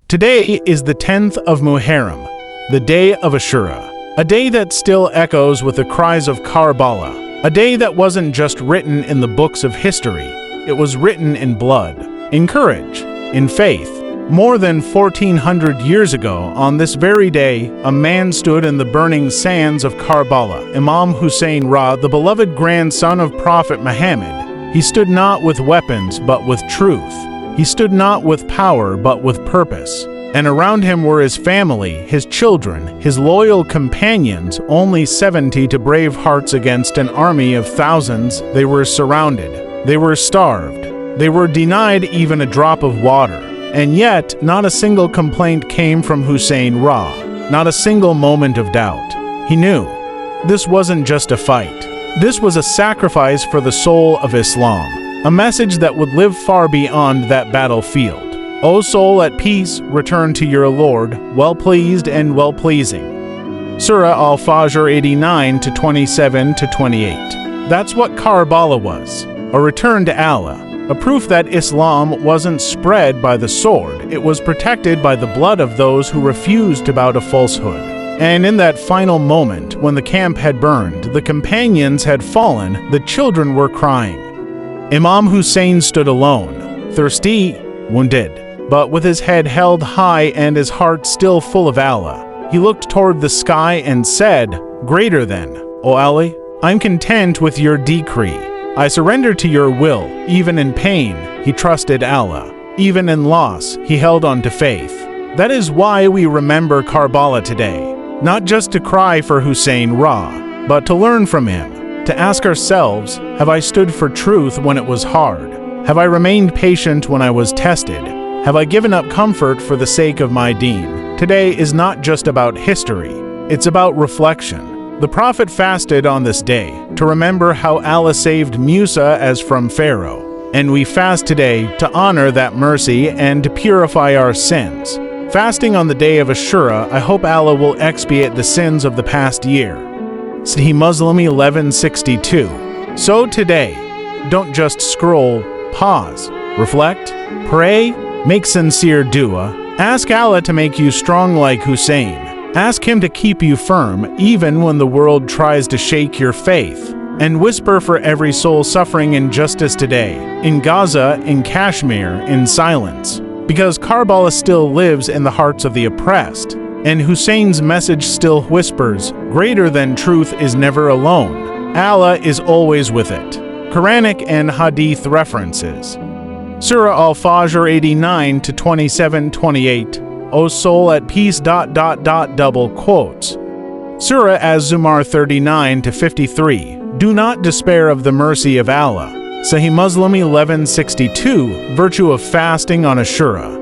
Today is the 10th of Muharram, the day of Ashura, a day that still echoes with the cries of Karbala, a day that wasn't just written in the books of history, it was written in blood, in courage, in faith. More than 1400 years ago, on this very day, a man stood in the burning sands of Karbala, Imam Hussain the beloved grandson of Prophet Muhammad. He stood not with weapons, but with truth. He stood not with power, but with purpose. And around him were his family, his children, his loyal companions, only 70 to brave hearts against an army of thousands. They were surrounded. They were starved. They were denied even a drop of water. And yet, not a single complaint came from Hussain not a single moment of doubt. He knew this wasn't just a fight. This was a sacrifice for the soul of Islam. A message that would live far beyond that battlefield. O soul at peace, return to your Lord, well-pleased and well-pleasing. Surah Al-Fajr 89 to 27 to 28. That's what Karbala was, a return to Allah, a proof that Islam wasn't spread by the sword, it was protected by the blood of those who refused to bow to falsehood. And in that final moment, when the camp had burned, the companions had fallen, the children were crying. Imam Hussain stood alone, thirsty, wounded, but with his head held high and his heart still full of Allah. He looked toward the sky and said, "Greater than, O Ali, I'm content with your decree. I surrender to your will." Even in pain, he trusted Allah. Even in loss, he held on to faith. That is why we remember Karbala today, not just to cry for Hussain but to learn from him. To ask ourselves, have I stood for truth when it was hard? Have I remained patient when I was tested? Have I given up comfort for the sake of my deen? Today is not just about history, it's about reflection. The Prophet fasted on this day to remember how Allah saved Musa as from Pharaoh. And we fast today to honor that mercy and to purify our sins. Fasting on the day of Ashura, I hope Allah will expiate the sins of the past year. Sahih Muslim 1162. So today, don't just scroll, pause, reflect, pray, make sincere dua, ask Allah to make you strong like Hussain. Ask him to keep you firm even when the world tries to shake your faith. And whisper for every soul suffering injustice today, in Gaza, in Kashmir, in silence. Because Karbala still lives in the hearts of the oppressed. And Hussein's message still whispers, greater than truth is never alone. Allah is always with it. Quranic and Hadith references. Surah Al-Fajr 89 to 27-28. O soul at peace ... double quotes. Surah Az-Zumar 39 to 53. Do not despair of the mercy of Allah. Sahih Muslim 1162. Virtue of fasting on Ashura.